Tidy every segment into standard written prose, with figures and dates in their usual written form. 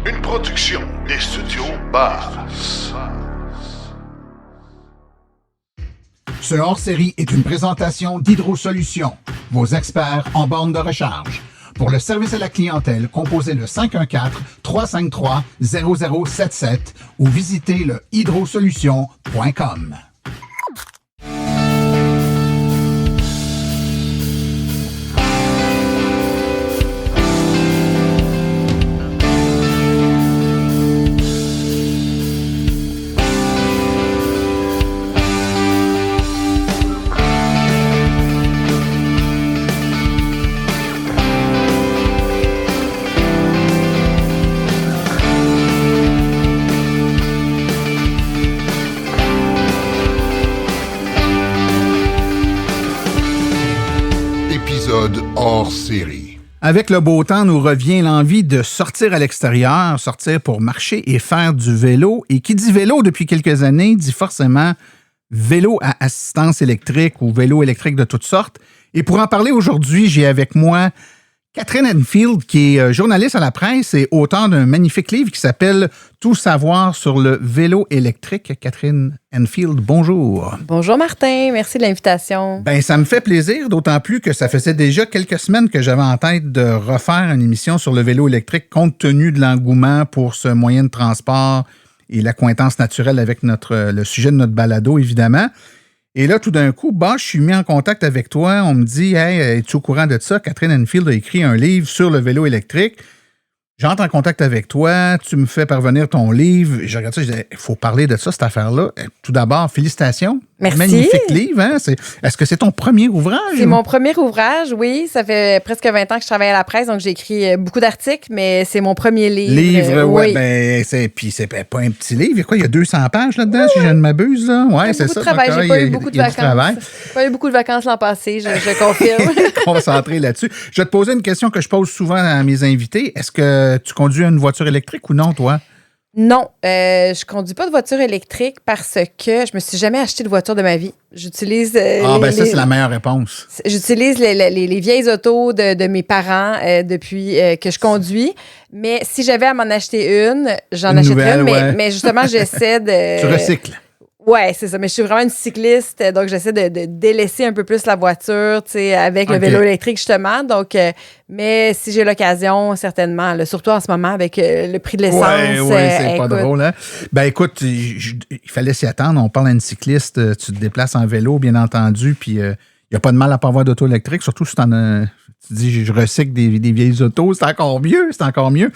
Une production des studios Bass. Ce hors-série est une présentation d'Hydro Solutions, vos experts en borne de recharge. Pour le service à la clientèle, composez le 514-353-0077 ou visitez le hydrosolutions.com. Hors série. Avec le beau temps, nous revient l'envie de sortir à l'extérieur, sortir pour marcher et faire du vélo. Et qui dit vélo depuis quelques années dit forcément vélo à assistance électrique ou vélo électrique de toutes sortes. Et pour en parler aujourd'hui, j'ai avec moi Catherine Enfield, qui est journaliste à la presse et auteure d'un magnifique livre qui s'appelle « Tout savoir sur le vélo électrique ». Catherine Enfield, bonjour. Bonjour Martin, merci de l'invitation. Ben ça me fait plaisir, d'autant plus que ça faisait déjà quelques semaines que j'avais en tête de refaire une émission sur le vélo électrique compte tenu de l'engouement pour ce moyen de transport et l'accointance naturelle avec le sujet de notre balado, évidemment. Et là, tout d'un coup, je suis mis en contact avec toi. On me dit, « Hey, es-tu au courant de ça? Catherine Enfield a écrit un livre sur le vélo électrique. » J'entre en contact avec toi, tu me fais parvenir ton livre. Je regarde ça, je dis, il faut parler de ça, cette affaire-là. Tout d'abord, félicitations. Merci. Magnifique livre, hein? Est-ce que c'est ton premier ouvrage? C'est mon premier ouvrage, oui. Ça fait presque 20 ans que je travaille à la presse, donc j'ai écrit beaucoup d'articles, mais c'est mon premier livre. Livre, oui. Oui. Ben, puis c'est pas un petit livre. Il y a 200 pages là-dedans, si je ne m'abuse, là? Ouais, c'est ça. J'ai pas eu beaucoup de vacances. J'ai pas eu beaucoup de vacances l'an passé, je confirme. Concentré là-dessus. Je vais te poser une question que je pose souvent à mes invités. Est-ce que tu conduis une voiture électrique ou non, toi? Non, je conduis pas de voiture électrique parce que je me suis jamais acheté de voiture de ma vie. J'utilise ça, c'est la meilleure réponse. J'utilise les vieilles autos de mes parents depuis que je conduis. Mais si j'avais à m'en acheter une, j'en achèterais une. Mais justement, j'essaie de... Tu recycles. Ouais, c'est ça. Mais je suis vraiment une cycliste, donc j'essaie de délaisser un peu plus la voiture, tu sais, avec le vélo électrique, justement. Donc, mais si j'ai l'occasion, certainement, là, surtout en ce moment, avec le prix de l'essence. Oui, c'est pas drôle, hein? Ben, écoute, il fallait s'y attendre. On parle à une cycliste, tu te déplaces en vélo, bien entendu, puis il n'y a pas de mal à pas avoir d'auto électrique, surtout si tu dis, je recycle des vieilles autos, c'est encore mieux.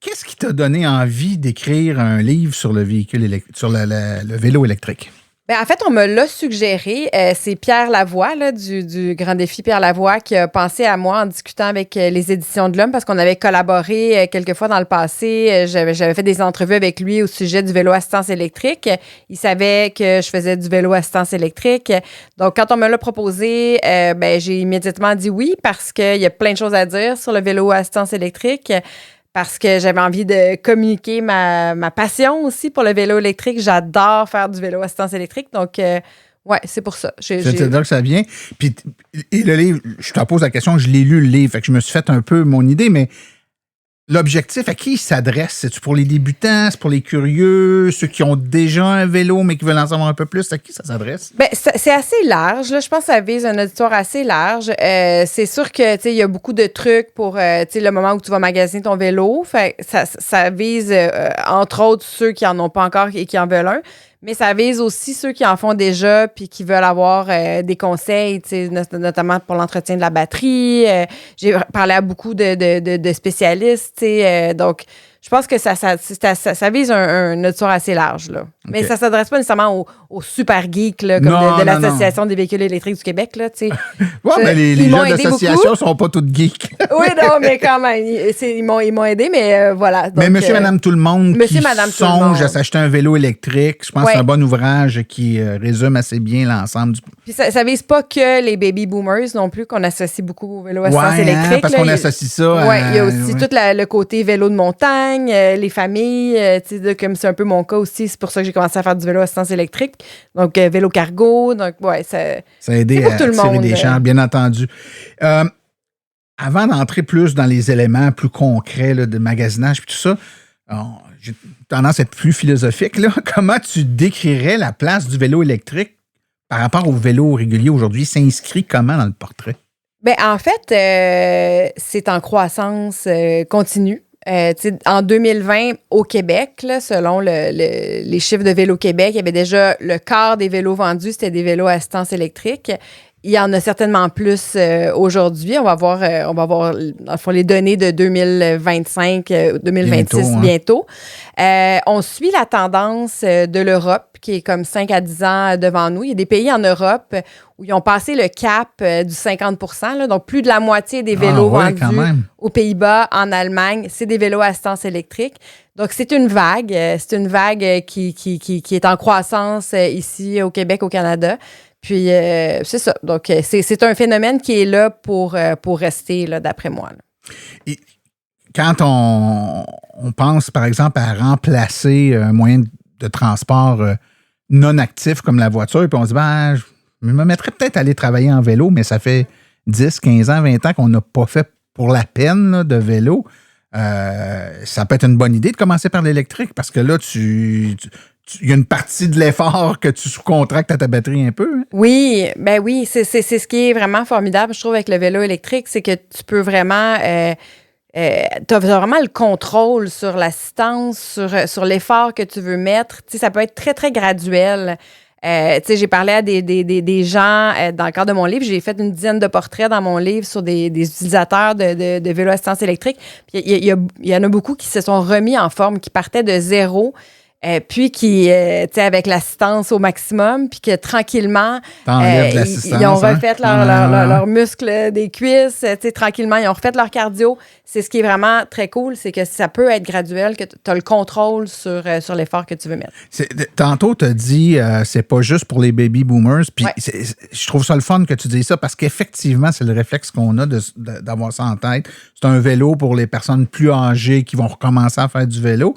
Qu'est-ce qui t'a donné envie d'écrire un livre sur le le vélo électrique? Ben, en fait, on me l'a suggéré. C'est Pierre Lavoie, là, du Grand Défi Pierre Lavoie, qui a pensé à moi en discutant avec les Éditions de l'Homme parce qu'on avait collaboré quelques fois dans le passé. J'avais fait des entrevues avec lui au sujet du vélo assistance électrique. Il savait que je faisais du vélo assistance électrique. Donc, quand on me l'a proposé, j'ai immédiatement dit oui parce qu'il y a plein de choses à dire sur le vélo assistance électrique. Parce que j'avais envie de communiquer ma passion aussi pour le vélo électrique. J'adore faire du vélo assistance électrique. Donc, c'est pour ça. C'est là que ça vient. Puis, et le livre, je te pose la question, je l'ai lu le livre, fait que je me suis fait un peu mon idée, mais l'objectif, à qui il s'adresse? C'est-tu pour les débutants? C'est pour les curieux? Ceux qui ont déjà un vélo, mais qui veulent en savoir un peu plus? À qui ça s'adresse? Ben, c'est assez large. Là. Je pense que ça vise un auditoire assez large. C'est sûr que, tu sais, il y a beaucoup de trucs pour, le moment où tu vas magasiner ton vélo. Fait ça vise, entre autres, ceux qui en ont pas encore et qui en veulent un. Mais ça vise aussi ceux qui en font déjà puis qui veulent avoir des conseils, notamment pour l'entretien de la batterie. J'ai parlé à beaucoup de spécialistes. Donc, je pense que ça vise un auditoire assez large. Là. Okay. Mais ça ne s'adresse pas nécessairement aux super geeks là, comme de l'Association des véhicules électriques du Québec. Là, mais les gens d'association ne sont pas tous geeks. Oui, non, mais quand même. Ils m'ont aidé, mais voilà. Donc, mais monsieur, madame, tout le monde songe à s'acheter un vélo électrique, je pense que c'est un bon ouvrage qui résume assez bien l'ensemble du... Puis ça ne vise pas que les baby boomers non plus, qu'on associe beaucoup au vélo assistance électrique. Parce qu'on associe ça à... Oui, il y a aussi tout le côté vélo de montagne, les familles, comme c'est un peu mon cas aussi, c'est pour ça que j'ai commencé à faire du vélo assistance électrique, donc vélo cargo, donc ça a aidé à tirer des champs, bien entendu. avant d'entrer plus dans les éléments plus concrets là, de magasinage et tout ça, j'ai tendance à être plus philosophique. Là. Comment tu décrirais la place du vélo électrique par rapport au vélo régulier aujourd'hui? S'inscrit comment dans le portrait? Bien, en fait, c'est en croissance continue. En 2020, au Québec, là, selon les chiffres de Vélo Québec, il y avait déjà le quart des vélos vendus, c'était des vélos à assistance électrique. Il y en a certainement plus aujourd'hui. On va voir dans le fond, les données de 2025, 2026 bientôt. On suit la tendance de l'Europe, qui est comme 5 à 10 ans devant nous. Il y a des pays en Europe où ils ont passé le cap du 50 % là, donc plus de la moitié des vélos vendus aux Pays-Bas, en Allemagne, c'est des vélos à assistance électrique. Donc, c'est une vague. C'est une vague qui est en croissance ici au Québec, au Canada. Puis, c'est ça. Donc, c'est un phénomène qui est là pour rester, là, d'après moi. Là. Et quand on pense, par exemple, à remplacer un moyen de transport non actif comme la voiture, puis on se dit, je me mettrais peut-être à aller travailler en vélo, mais ça fait 10, 15 ans, 20 ans qu'on n'a pas fait pour la peine là, de vélo. Ça peut être une bonne idée de commencer par l'électrique parce que là, il y a une partie de l'effort que tu sous-contractes à ta batterie un peu. Hein? Oui, ben oui, c'est ce qui est vraiment formidable, je trouve, avec le vélo électrique, c'est que tu peux vraiment... tu as vraiment le contrôle sur l'assistance, sur l'effort que tu veux mettre. Tu sais, ça peut être très, très graduel. Tu sais, j'ai parlé à des gens dans le cadre de mon livre. J'ai fait une dizaine de portraits dans mon livre sur des utilisateurs de vélos à assistance électrique. Puis il y en a beaucoup qui se sont remis en forme, qui partaient de zéro. Puis qui, tu sais, avec l'assistance au maximum, puis que tranquillement, ils ont refait leurs muscles des cuisses, tu sais, tranquillement, ils ont refait leur cardio. C'est ce qui est vraiment très cool, c'est que ça peut être graduel, que tu as le contrôle sur l'effort que tu veux mettre. Tantôt, tu as dit, c'est pas juste pour les baby boomers, puis je trouve ça le fun que tu dises ça, parce qu'effectivement, c'est le réflexe qu'on a d'avoir ça en tête. C'est un vélo pour les personnes plus âgées qui vont recommencer à faire du vélo.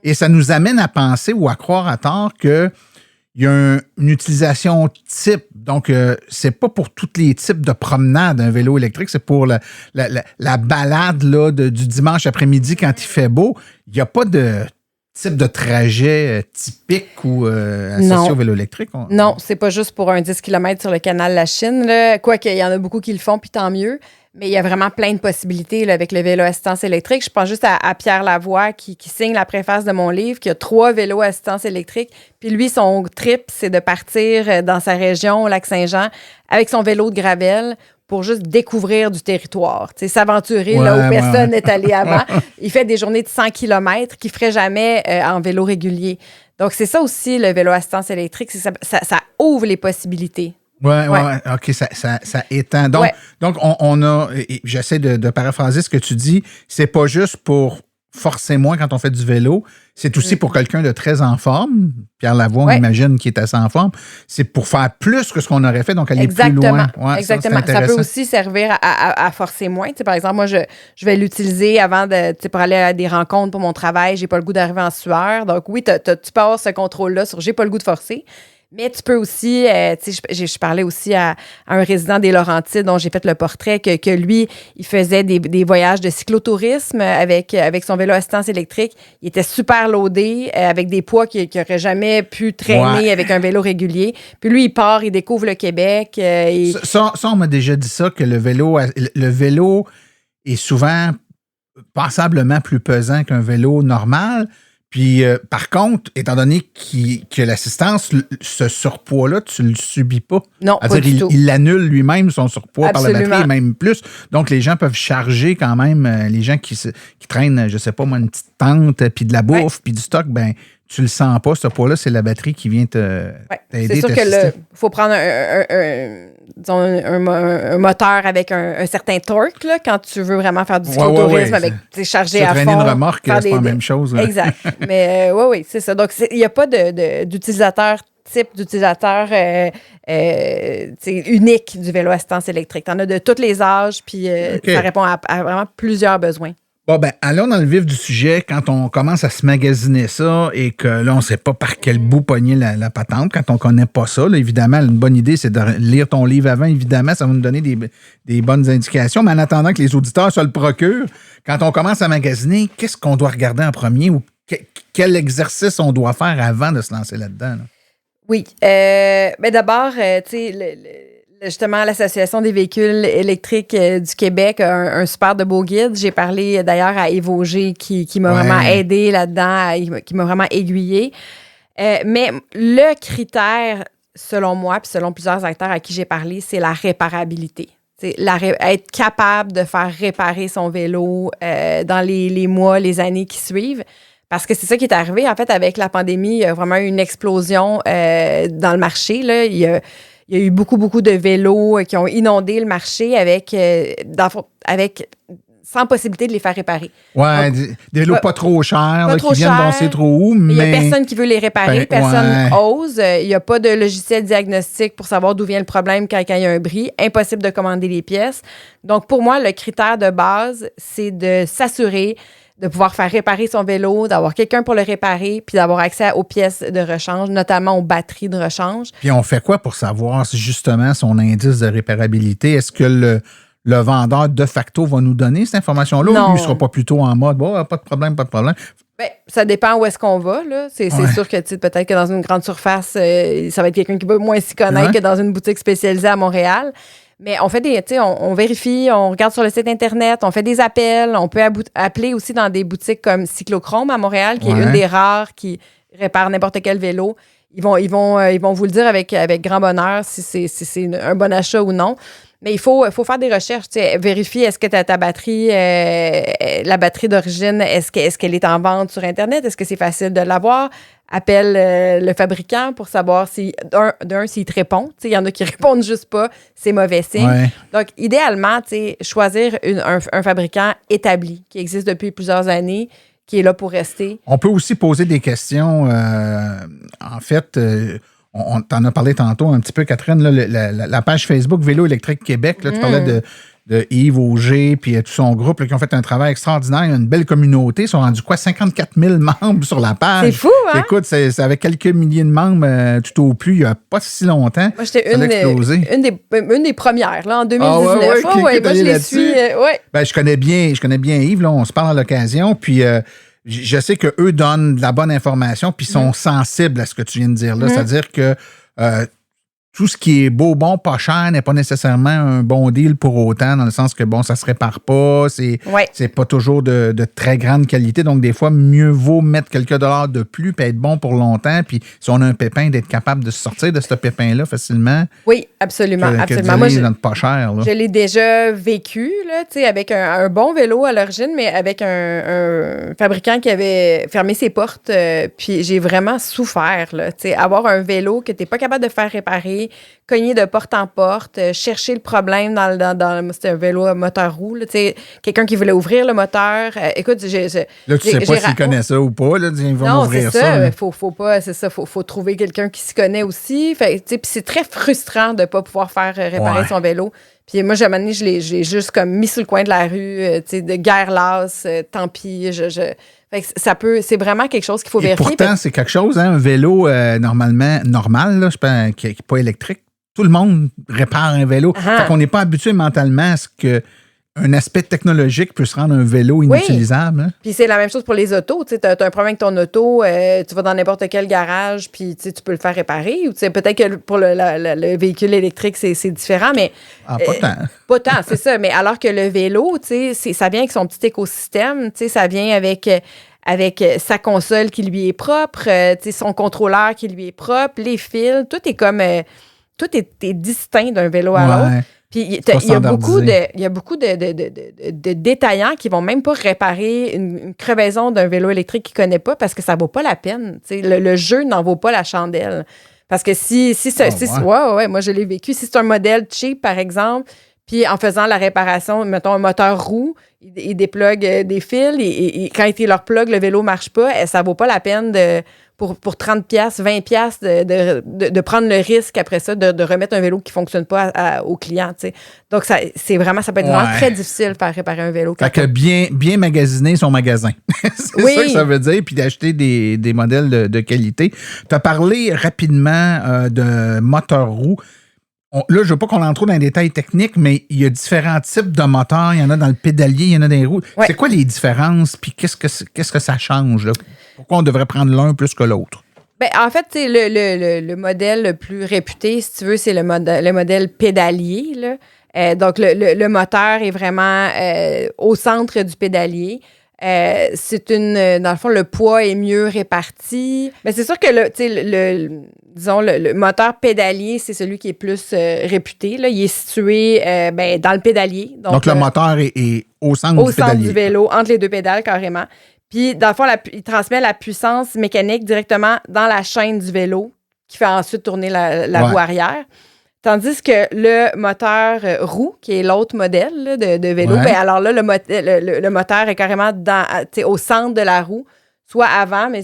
Et ça nous amène à penser ou à croire à tort qu'il y a une utilisation type. Donc, c'est pas pour tous les types de promenade un vélo électrique, c'est pour la balade là, du dimanche après-midi quand il fait beau. Il n'y a pas de type de trajet typique ou associé au vélo électrique. Non, c'est pas juste pour un 10 km sur le canal La Chine. Quoique, il y en a beaucoup qui le font, puis tant mieux. Mais il y a vraiment plein de possibilités là, avec le vélo assistance électrique. Je pense juste à Pierre Lavoie qui signe la préface de mon livre, qui a 3 vélos assistance électrique. Puis lui, son trip, c'est de partir dans sa région, au Lac-Saint-Jean, avec son vélo de gravel pour juste découvrir du territoire. Tu sais, s'aventurer là où personne n'est allé avant. Il fait des journées de 100 km qu'il ne ferait jamais en vélo régulier. Donc, c'est ça aussi, le vélo assistance électrique. Ça ouvre les possibilités. Oui, OK, ça étend. Donc on a, j'essaie de paraphraser ce que tu dis, c'est pas juste pour forcer moins quand on fait du vélo, c'est aussi pour quelqu'un de très en forme. Pierre Lavoie, on imagine qu'il est assez en forme. C'est pour faire plus que ce qu'on aurait fait, donc aller plus loin. Ouais, exactement. Ça peut aussi servir à forcer moins. Tu sais, par exemple, moi, je vais l'utiliser avant pour aller à des rencontres pour mon travail. J'ai pas le goût d'arriver en sueur. Donc oui, tu peux avoir ce contrôle-là sur j'ai pas le goût de forcer. Mais tu peux aussi, tu sais, je parlais aussi à un résident des Laurentides dont j'ai fait le portrait, que lui, il faisait des voyages de cyclotourisme avec son vélo assistance électrique. Il était super loadé, avec des poids qu'il n'aurait jamais pu traîner avec un vélo régulier. Puis lui, il part, il découvre le Québec. Ça, on m'a déjà dit ça, que le vélo est souvent passablement plus pesant qu'un vélo normal. Puis, par contre, étant donné que l'assistance, ce surpoids-là, tu ne le subis pas. Non, pas du tout. Il annule lui-même son surpoids. Absolument. Par la batterie, et même plus. Donc, les gens peuvent charger quand même, les gens qui traînent, je sais pas moi, une petite tente, puis de la bouffe, puis du stock, ben tu le sens pas, ce poids-là, c'est la batterie qui vient t'aider. C'est sûr que faut prendre un moteur avec un certain torque là, quand tu veux vraiment faire du cyclotourisme avec chargé à fond. Traîner une remorque, c'est pas la même chose. Là. Exact. Mais oui, c'est ça. Donc, il n'y a pas d'utilisateur type d'utilisateur unique du vélo assistance électrique. Tu en as de tous les âges, puis ça répond à vraiment plusieurs besoins. Bon, ben, allons dans le vif du sujet. Quand on commence à se magasiner ça et que là, on ne sait pas par quel bout pogner la patente, quand on ne connaît pas ça, là, évidemment, une bonne idée, c'est de lire ton livre avant. Évidemment, ça va nous donner des bonnes indications. Mais en attendant que les auditeurs se le procurent, quand on commence à magasiner, qu'est-ce qu'on doit regarder en premier ou quel exercice on doit faire avant de se lancer là-dedans? Là? Oui. Ben d'abord, tu sais, justement, l'Association des véhicules électriques du Québec a un super de beau guide. J'ai parlé d'ailleurs à Yves Auger qui m'a vraiment aidé là-dedans, qui m'a vraiment aiguillé. Mais le critère, selon moi, puis selon plusieurs acteurs à qui j'ai parlé, c'est la réparabilité. Être capable de faire réparer son vélo dans les mois, les années qui suivent. Parce que c'est ça qui est arrivé. En fait, avec la pandémie, il y a vraiment eu une explosion dans le marché. Là. Il y a eu beaucoup de vélos qui ont inondé le marché avec sans possibilité de les faire réparer. Oui, des vélos pas trop chers, qui viennent danser trop haut, mais... Il n'y a personne qui veut les réparer, personne ose. Il n'y a pas de logiciel diagnostic pour savoir d'où vient le problème quand il y a un bris. Impossible de commander les pièces. Donc, pour moi, le critère de base, c'est de s'assurer de pouvoir faire réparer son vélo, d'avoir quelqu'un pour le réparer, puis d'avoir accès aux pièces de rechange, notamment aux batteries de rechange. Puis on fait quoi pour savoir justement son indice de réparabilité? Est-ce que le vendeur de facto va nous donner cette information-là ou lui ne sera pas plutôt en mode « pas de problème, pas de problème ». Bien, ça dépend où est-ce qu'on va. Là. C'est sûr que peut-être que dans une grande surface, ça va être quelqu'un qui va moins s'y connaître que dans une boutique spécialisée à Montréal. Mais on fait on vérifie, on regarde sur le site Internet, on fait des appels. On peut appeler aussi dans des boutiques comme Cyclochrome à Montréal, qui est une des rares qui répare n'importe quel vélo. Ils vont vous le dire avec grand bonheur si c'est un bon achat ou non. Mais il faut faire des recherches, vérifier est-ce que ta batterie, la batterie d'origine, est-ce qu'elle est en vente sur Internet? Est-ce que c'est facile de l'avoir? Appelle le fabricant pour savoir si, s'il te répond. Il y en a qui répondent juste pas, c'est mauvais signe. Ouais. Donc, idéalement, choisir un fabricant établi, qui existe depuis plusieurs années, qui est là pour rester. On peut aussi poser des questions. En fait, on t'en a parlé tantôt un petit peu, Catherine, là, la page Facebook Vélo électrique Québec, là, tu parlais de Yves Auger puis tout son groupe là, qui ont fait un travail extraordinaire. Il y a une belle communauté. Ils sont rendus 54 000 membres sur la page. C'est fou, hein? Écoute, c'est avec quelques milliers de membres tout au plus il n'y a pas si longtemps. Moi, j'étais une des premières, là, en 2019. Moi, je les suis. Ben, je connais bien Yves. Là, on se parle à l'occasion. Puis... je sais qu'eux donnent de la bonne information puis sont sensibles à ce que tu viens de dire là. C'est-à-dire que tout ce qui est beau, bon, pas cher n'est pas nécessairement un bon deal pour autant, dans le sens que, bon, ça se répare pas, c'est pas toujours de très grande qualité. Donc, des fois, mieux vaut mettre quelques dollars de plus puis être bon pour longtemps. Puis, si on a un pépin, d'être capable de se sortir de ce pépin-là facilement. Oui, absolument. absolument. Moi, pas cher. Là. Je l'ai déjà vécu, là, avec un bon vélo à l'origine, mais avec un fabricant qui avait fermé ses portes. Puis, j'ai vraiment souffert, là. Avoir un vélo que tu n'es pas capable de faire réparer, cogner de porte en porte, chercher le problème dans c'était un vélo à moteur roue, là, quelqu'un qui voulait ouvrir le moteur. Écoute, là, tu sais pas s'il connaît ça ou pas, là, ils vont non, ouvrir c'est ça. Faut trouver quelqu'un qui s'y connaît aussi. Puis c'est très frustrant de ne pas pouvoir faire réparer son vélo. Puis moi, je l'ai juste comme mis sur le coin de la rue, de guerre lasse, tant pis, fait que c'est vraiment quelque chose qu'il faut vérifier. Pourtant, c'est quelque chose, hein, un vélo normal, là, qui n'est pas électrique. Tout le monde répare un vélo. Fait qu'on n'est pas habitué mentalement à ce qu'un aspect technologique puisse rendre un vélo inutilisable. Hein? Puis c'est la même chose pour les autos. Tu as un problème avec ton auto, tu vas dans n'importe quel garage, puis tu peux le faire réparer. Ou peut-être que pour le véhicule électrique, c'est différent, mais... pas tant. Pas tant, c'est ça. Mais alors que le vélo, ça vient avec son petit écosystème, ça vient avec sa console qui lui est propre, son contrôleur qui lui est propre, les fils, tout est comme... tout est distinct d'un vélo à l'autre. Puis il y a beaucoup de détaillants qui vont même pas réparer une crevaison d'un vélo électrique qu'ils ne connaissent pas parce que ça ne vaut pas la peine. Le jeu n'en vaut pas la chandelle. Parce que moi je l'ai vécu. Si c'est un modèle cheap, par exemple, puis en faisant la réparation, mettons un moteur roue ils dépluguent des fils et quand ils leur pluguent, le vélo ne marche pas, ça ne vaut pas la peine pour 30 piastres, 20 piastres de prendre le risque après ça de remettre un vélo qui ne fonctionne pas au client. T'sais. Donc, ça peut être vraiment très difficile de faire réparer un vélo. Fait que bien magasiner son magasin. C'est ça que ça veut dire, puis d'acheter des modèles de qualité. Tu as parlé rapidement de moteur roue. Là, je ne veux pas qu'on entre trop dans les détails techniques, mais il y a différents types de moteurs. Il y en a dans le pédalier, il y en a dans les roues. Ouais. C'est quoi les différences? Puis qu'est-ce que ça change? Là? Pourquoi on devrait prendre l'un plus que l'autre? Ben, en fait, le modèle le plus réputé, si tu veux, c'est le modèle pédalier. Là. Donc, le moteur est vraiment au centre du pédalier. Dans le fond, le poids est mieux réparti. Mais c'est sûr que le moteur pédalier, c'est celui qui est plus réputé. Là. Il est situé dans le pédalier. Donc le moteur est au centre du pédalier. Au centre du vélo, entre les deux pédales, carrément. Puis, dans le fond, il transmet la puissance mécanique directement dans la chaîne du vélo, qui fait ensuite tourner la roue arrière. Tandis que le moteur roue, qui est l'autre modèle là, de vélo, alors là, le moteur est carrément au centre de la roue, soit avant, mais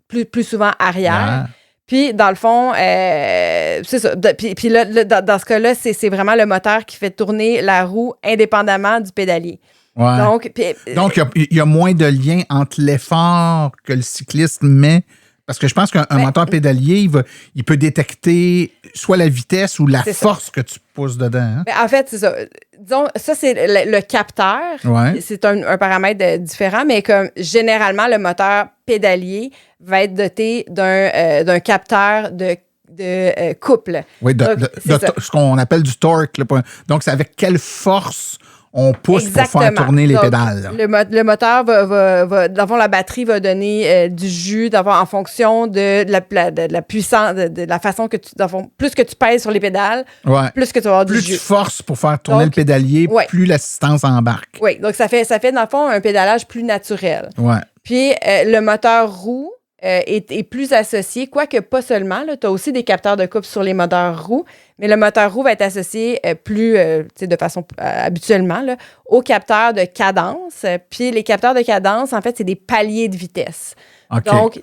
plus souvent arrière. Puis, dans le fond, c'est ça. Puis là, dans ce cas-là, c'est vraiment le moteur qui fait tourner la roue indépendamment du pédalier. Ouais. Donc, il y a moins de lien entre l'effort que le cycliste met. Parce que je pense qu'un moteur pédalier, il peut détecter soit la vitesse ou la force que tu pousses dedans. Hein? En fait, c'est ça. Disons, ça, c'est le capteur. Ouais. C'est un paramètre différent, mais comme généralement, le moteur pédalier va être doté d'un capteur de couple. Oui, ce qu'on appelle du torque. Là, donc, c'est avec quelle force on pousse pour faire tourner les pédales. Le moteur va dans la batterie va donner du jus en fonction de la puissance, de la façon que plus que tu pèses sur les pédales, plus que tu vas avoir du jus. Plus tu forces pour faire tourner le pédalier, plus l'assistance embarque. Oui, donc ça fait dans le fond un pédalage plus naturel. Ouais. Puis le moteur roue est plus associé, quoique pas seulement. Tu as aussi des capteurs de couple sur les moteurs roues, mais le moteur roue va être associé de façon habituellement là, aux capteurs de cadence. Puis les capteurs de cadence, en fait, c'est des paliers de vitesse. Okay. Donc,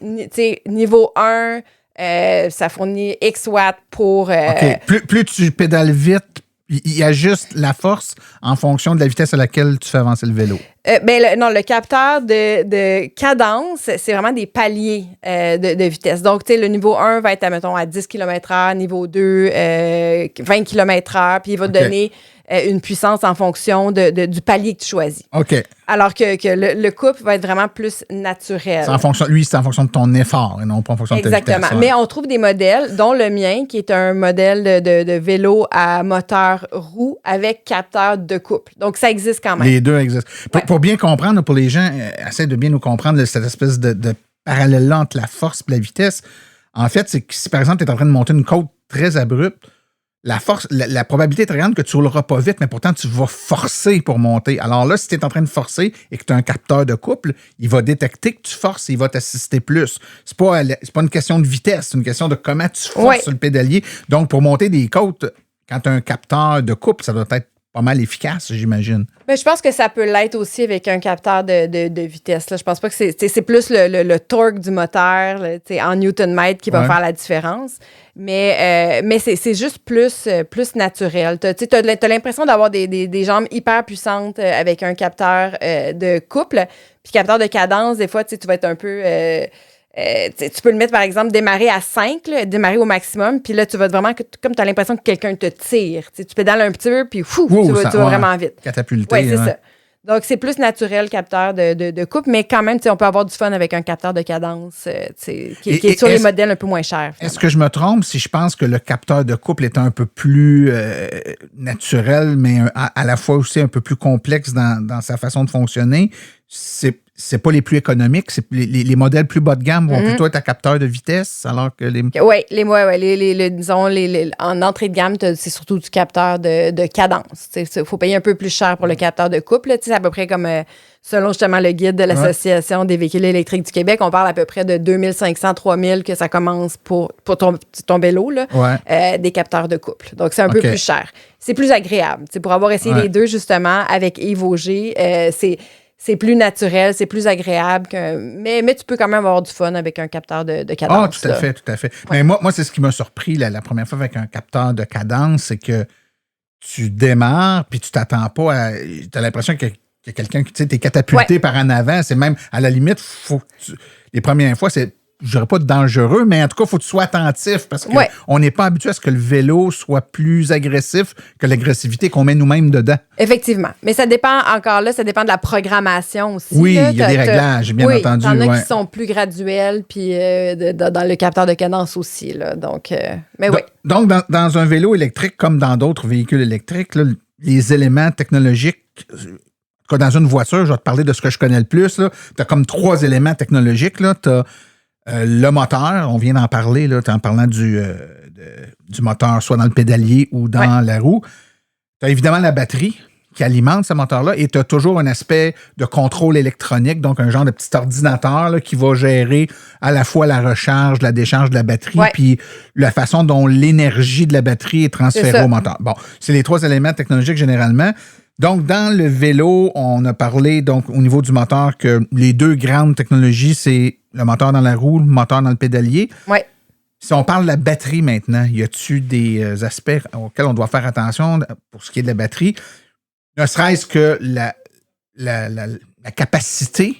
niveau 1, ça fournit X watts pour... Plus tu pédales vite, il ajuste la force en fonction de la vitesse à laquelle tu fais avancer le vélo. Le capteur de cadence, c'est vraiment des paliers de vitesse. Donc, tu sais, le niveau 1 va être, mettons, à 10 km/h, niveau 2, 20 km/h, puis il va te donner une puissance en fonction du palier que tu choisis. OK. Alors que le couple va être vraiment plus naturel. C'est en fonction de ton effort et non pas en fonction de ta vitesse. Exactement. Mais on trouve des modèles, dont le mien, qui est un modèle de vélo à moteur roue avec capteur de couple. Donc, ça existe quand même. Les deux existent. Pour bien comprendre, pour les gens, essaie de bien nous comprendre cette espèce de parallèle-là entre la force et la vitesse. En fait, c'est que si, par exemple, tu es en train de monter une côte très abrupte, la probabilité est très grande que tu ne rouleras pas vite, mais pourtant, tu vas forcer pour monter. Alors là, si tu es en train de forcer et que tu as un capteur de couple, il va détecter que tu forces et il va t'assister plus. C'est pas une question de vitesse, c'est une question de comment tu forces sur le pédalier. Donc, pour monter des côtes, quand tu as un capteur de couple, ça doit être pas mal efficace, j'imagine. Mais je pense que ça peut l'être aussi avec un capteur de vitesse. Là. Je pense pas que c'est plus le torque du moteur là, en newton-mètre qui va faire la différence. Mais c'est juste plus naturel. Tu as l'impression d'avoir des jambes hyper puissantes avec un capteur de couple. Puis capteur de cadence, des fois, tu vas être un peu... tu peux le mettre, par exemple, démarrer à 5, là, démarrer au maximum, puis là, tu vas vraiment, comme tu as l'impression que quelqu'un te tire. Tu pédales un petit peu, puis tu vas vraiment vite. Catapulté. Oui, c'est ça. Donc, c'est plus naturel, capteur de couple, mais quand même, on peut avoir du fun avec un capteur de cadence qui est sur les modèles un peu moins chers. Finalement. Est-ce que je me trompe si je pense que le capteur de couple est un peu plus naturel, mais à la fois aussi un peu plus complexe dans sa façon de fonctionner? C'est pas les plus économiques, c'est les modèles plus bas de gamme vont plutôt être à capteur de vitesse, alors que les... Oui, disons, en entrée de gamme, c'est surtout du capteur de cadence. Il faut payer un peu plus cher pour le capteur de couple. C'est à peu près comme selon justement le guide de l'Association des véhicules électriques du Québec, on parle à peu près de 2500, 3000 que ça commence pour ton vélo, là, des capteurs de couple. Donc, c'est un peu plus cher. C'est plus agréable. T'sais, pour avoir essayé les deux, justement, avec Yves Auger, c'est plus naturel, c'est plus agréable. Mais tu peux quand même avoir du fun avec un capteur de cadence. Ah, tout à fait. Mais moi, c'est ce qui m'a surpris la première fois avec un capteur de cadence, c'est que tu démarres, puis tu t'attends pas à... Tu as l'impression que quelqu'un qui, tu sais, t'es catapulté par en avant. C'est même, à la limite, les premières fois, c'est, je dirais pas dangereux, mais en tout cas, il faut que tu sois attentif parce qu'on n'est pas habitué à ce que le vélo soit plus agressif que l'agressivité qu'on met nous-mêmes dedans. Effectivement. Mais ça dépend, encore là, ça dépend de la programmation aussi. Oui, il y a des réglages, bien entendu. Il y en a qui sont plus graduels, puis dans le capteur de cadence aussi. Là, donc, donc, dans un vélo électrique, comme dans d'autres véhicules électriques, là, les éléments technologiques... Dans une voiture, je vais te parler de ce que je connais le plus. Tu as comme 3 éléments technologiques. Tu as le moteur, on vient d'en parler, en parlant du moteur, soit dans le pédalier ou dans la roue. Tu as évidemment la batterie qui alimente ce moteur-là et tu as toujours un aspect de contrôle électronique, donc un genre de petit ordinateur là, qui va gérer à la fois la recharge, la décharge de la batterie, puis la façon dont l'énergie de la batterie est transférée au moteur. Bon, c'est les 3 éléments technologiques généralement. Donc, dans le vélo, on a parlé, donc, au niveau du moteur, que les 2 grandes technologies, c'est le moteur dans la roue, le moteur dans le pédalier. Oui. Si on parle de la batterie maintenant, y a-t-il des aspects auxquels on doit faire attention pour ce qui est de la batterie? Ne serait-ce que la capacité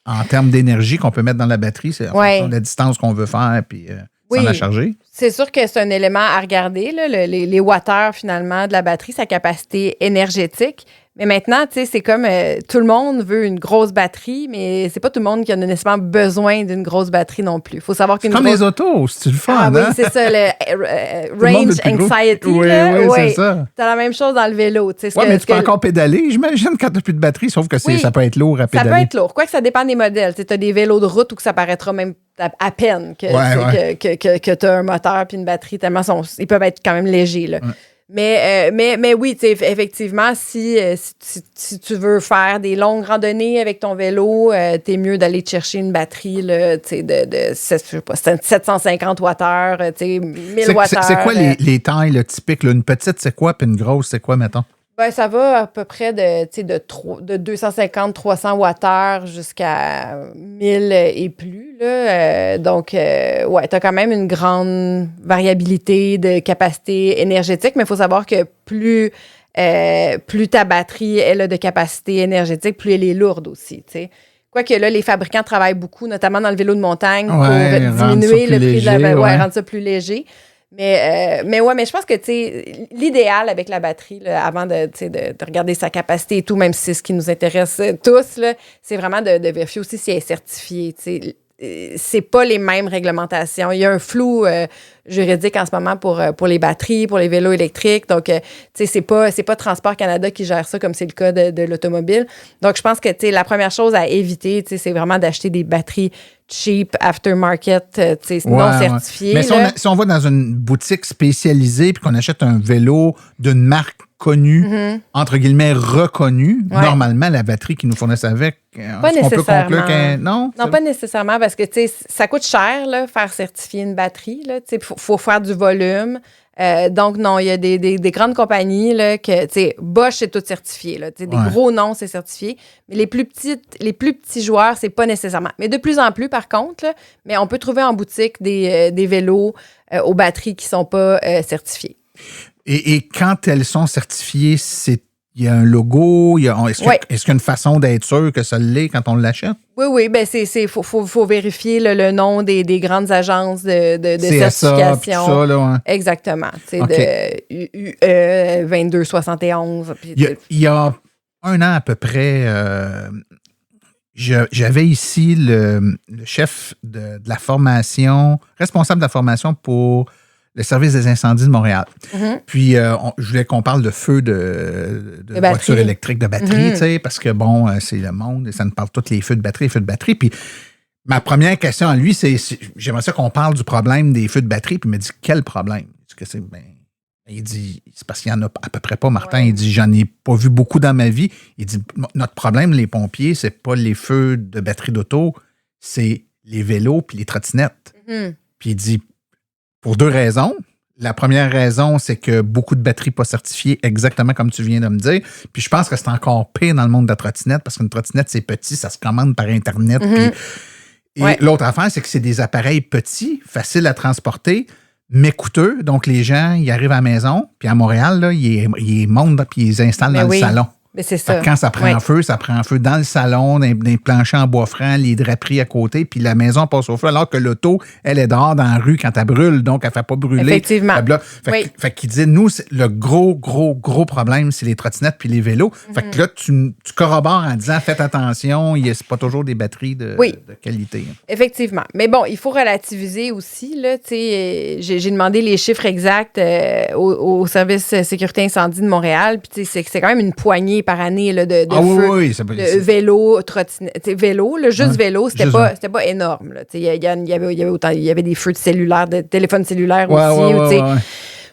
en termes d'énergie qu'on peut mettre dans la batterie, c'est en fonction de la distance qu'on veut faire, puis sans la charger. C'est sûr que c'est un élément à regarder, là, les watt-heures, finalement, de la batterie, sa capacité énergétique. Mais maintenant, tu sais, c'est comme tout le monde veut une grosse batterie, mais c'est pas tout le monde qui a nécessairement besoin d'une grosse batterie non plus. Il faut savoir qu'une comme les autos, c'est le fun, oui, c'est ça, le range anxiety. Oui, c'est ça. T'as la même chose dans le vélo. Oui, mais tu peux encore pédaler, j'imagine, quand t'as plus de batterie, sauf que ça peut être lourd à pédaler. Ça peut être lourd. Quoique ça dépend des modèles. Tu as des vélos de route où ça paraîtra même à peine que tu as un moteur puis une batterie, tellement ils peuvent être quand même légers, là. Mais oui, effectivement, si tu veux faire des longues randonnées avec ton vélo, t'es mieux d'aller te chercher une batterie là, de 750 Wh, 1000 Wh. C'est quoi les tailles là, typiques? Là? Une petite, c'est quoi? Puis une grosse, c'est quoi, mettons? Ben, ça va à peu près de 250-300 Wh jusqu'à 1000 et plus. Là. Donc, tu as quand même une grande variabilité de capacité énergétique, mais il faut savoir que plus ta batterie elle a de capacité énergétique, plus elle est lourde aussi. T'sais. Quoique là, les fabricants travaillent beaucoup, notamment dans le vélo de montagne, pour diminuer le prix de la rendre ça plus léger. Mais je pense que l'idéal avec la batterie, là, avant de regarder sa capacité et tout, même si c'est ce qui nous intéresse tous, là, c'est vraiment de vérifier aussi si elle est certifiée. C'est pas les mêmes réglementations. Il y a un flou juridique en ce moment pour les batteries, pour les vélos électriques. Donc, c'est pas Transport Canada qui gère ça comme c'est le cas de l'automobile. Donc, je pense que la première chose à éviter, c'est vraiment d'acheter des batteries cheap, aftermarket, non certifiées. Mais si on va dans une boutique spécialisée puis qu'on achète un vélo d'une marque connue, entre guillemets reconnue, normalement, la batterie qu'ils nous fournissent avec, pas nécessairement. On peut conclure qu'un... Non, pas nécessairement, parce que ça coûte cher, là, faire certifier une batterie. Il faut faire du volume. Donc, non, il y a des grandes compagnies là, que, Bosch, c'est tout certifié. Là, des gros noms, c'est certifié. Mais les plus petits joueurs, c'est pas nécessairement. Mais de plus en plus, par contre, là, mais on peut trouver en boutique des vélos aux batteries qui sont pas certifiés. Et quand elles sont certifiées, il y a un logo, est-ce qu'il y a une façon d'être sûr que ça l'est quand on l'achète? Oui, ben faut vérifier le nom des grandes agences de certification. Tout ça, là, Exactement. De UE 2271. Il y a un an à peu près, j'avais ici le chef de la formation, responsable de la formation pour le service des incendies de Montréal. Puis, je voulais qu'on parle de feu de voitures électriques, de batterie, parce que, bon, c'est le monde et ça nous parle tous les feux de batterie. Puis, ma première question à lui, c'est j'aimerais ça qu'on parle du problème des feux de batterie. Puis, il me dit, quel problème? Que c'est, Il dit, c'est parce qu'il n'y en a à peu près pas, Martin. Il dit, j'en ai pas vu beaucoup dans ma vie. Il dit, notre problème, les pompiers, c'est pas les feux de batterie d'auto, c'est les vélos puis les trottinettes. Puis il dit, pour 2 raisons. La première raison, c'est que beaucoup de batteries pas certifiées, exactement comme tu viens de me dire. Puis je pense que c'est encore pire dans le monde de la trottinette, parce qu'une trottinette, c'est petit, ça se commande par Internet. Et l'autre affaire, c'est que c'est des appareils petits, faciles à transporter, mais coûteux. Donc, les gens, ils arrivent à la maison, puis à Montréal, là, ils montent, puis ils les installent dans le salon. Mais c'est ça. Quand ça prend feu, ça prend feu dans le salon, dans les planchers en bois franc, les draperies à côté, puis la maison passe au feu, alors que l'auto, elle est dehors dans la rue quand elle brûle, donc elle ne fait pas brûler. Effectivement. Fait qu'il dit, nous, le gros problème, c'est les trottinettes puis les vélos. Fait que là, tu corrobores en disant, faites attention, c'est pas toujours des batteries de qualité. Effectivement. Mais bon, il faut relativiser aussi. Là, j'ai demandé les chiffres exacts au service sécurité incendie de Montréal, puis c'est quand même une poignée par année là, de feux, de vélo, trottinette, vélo, là, juste vélo, c'était pas énorme. Il y avait des feux de cellulaire, de téléphone cellulaire aussi.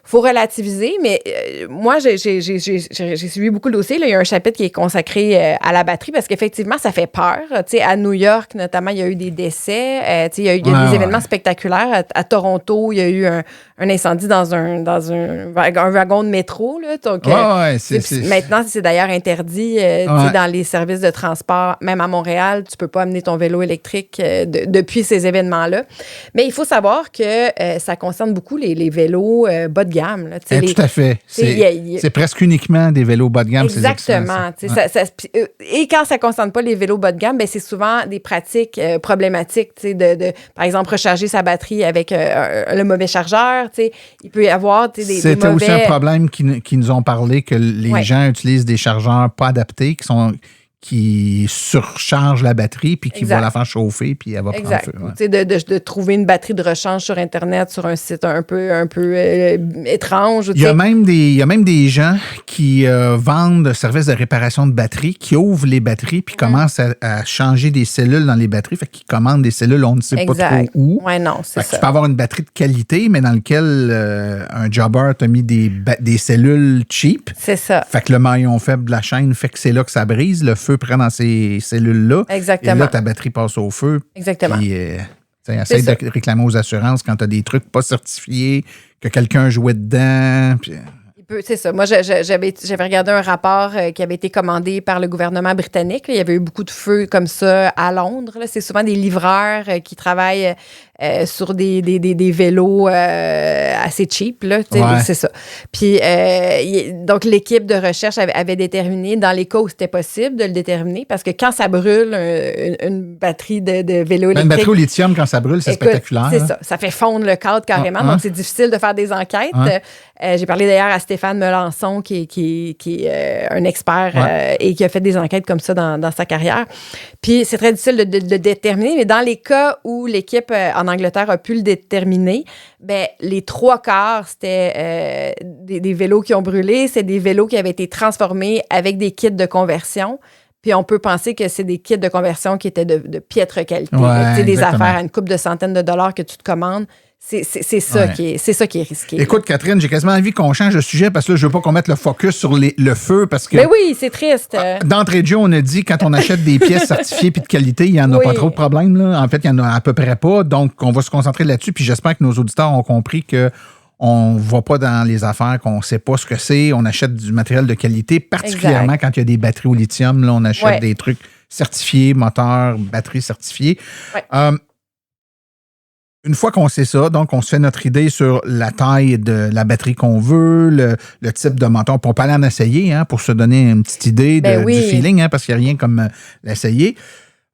Faut relativiser, mais moi, j'ai suivi beaucoup de dossiers. Là. Il y a un chapitre qui est consacré à la batterie parce qu'effectivement, ça fait peur. À New York, notamment, il y a eu des décès. Il y a eu des événements spectaculaires. À Toronto, il y a eu un incendie dans un wagon de métro. Là. Donc, maintenant, c'est d'ailleurs interdit dans les services de transport. Même à Montréal, tu peux pas amener ton vélo électrique depuis ces événements-là. Mais il faut savoir que ça concerne beaucoup les vélos bas de gamme. Là, tout à fait. C'est presque uniquement des vélos bas de gamme. Exactement. Et quand ça ne concerne pas les vélos bas de gamme, ben, c'est souvent des pratiques problématiques. Par exemple, recharger sa batterie avec le mauvais chargeur. Il peut y avoir des mauvais... C'était aussi un problème qui nous ont parlé que les gens utilisent des chargeurs pas adaptés qui surcharge la batterie puis qui va la faire chauffer puis elle va prendre feu. Ouais. De trouver une batterie de rechange sur Internet sur un site un peu étrange. Il y a même des gens qui vendent services de réparation de batteries, qui ouvrent les batteries puis commencent à changer des cellules dans les batteries. Fait qu'ils commandent des cellules, on ne sait pas trop où. Ouais, non, c'est ça. Tu peux avoir une batterie de qualité, mais dans laquelle un jobber t'a mis des cellules cheap. C'est ça. Fait que le maillon faible de la chaîne fait que c'est là que ça brise. Le feu prend dans ces cellules-là. Exactement. Et là, ta batterie passe au feu. Exactement. Puis, essaye de réclamer aux assurances quand tu as des trucs pas certifiés, que quelqu'un jouait dedans. Puis... C'est ça. Moi, j'avais regardé un rapport qui avait été commandé par le gouvernement britannique. Là. Il y avait eu beaucoup de feux comme ça à Londres. Là. C'est souvent des livreurs qui travaillent sur des vélos assez cheap. Là, c'est ça. Puis, donc, l'équipe de recherche avait déterminé, dans les cas où c'était possible de le déterminer, parce que quand ça brûle, une batterie de vélo électrique... Une batterie au lithium, quand ça brûle, c'est spectaculaire. C'est ça. Ça fait fondre le cadre carrément. Donc, c'est difficile de faire des enquêtes. J'ai parlé d'ailleurs à Stéphane Melançon, qui est un expert et qui a fait des enquêtes comme ça dans sa carrière. Puis, c'est très difficile de déterminer, mais dans les cas où l'équipe en Angleterre a pu le déterminer, ben, les 3/4, c'était des vélos qui ont brûlé, c'est des vélos qui avaient été transformés avec des kits de conversion. Puis on peut penser que c'est des kits de conversion qui étaient de piètre qualité. Des affaires à une couple de centaines de dollars que tu te commandes. C'est ça qui est risqué. Écoute, Catherine, j'ai quasiment envie qu'on change de sujet parce que là, je veux pas qu'on mette le focus sur le feu parce que... Mais oui, c'est triste. D'entrée de jeu, on a dit quand on achète des pièces certifiées puis de qualité, il n'y en a pas trop de problèmes. Là. En fait, il n'y en a à peu près pas. Donc, on va se concentrer là-dessus. Puis j'espère que nos auditeurs ont compris que on ne va pas dans les affaires qu'on ne sait pas ce que c'est. On achète du matériel de qualité, particulièrement quand il y a des batteries au lithium. Là, on achète des trucs certifiés, moteurs, batteries certifiées. Une fois qu'on sait ça, donc on se fait notre idée sur la taille de la batterie qu'on veut, le type de moteur. On peut aller en essayer pour se donner une petite idée du feeling, parce qu'il n'y a rien comme l'essayer.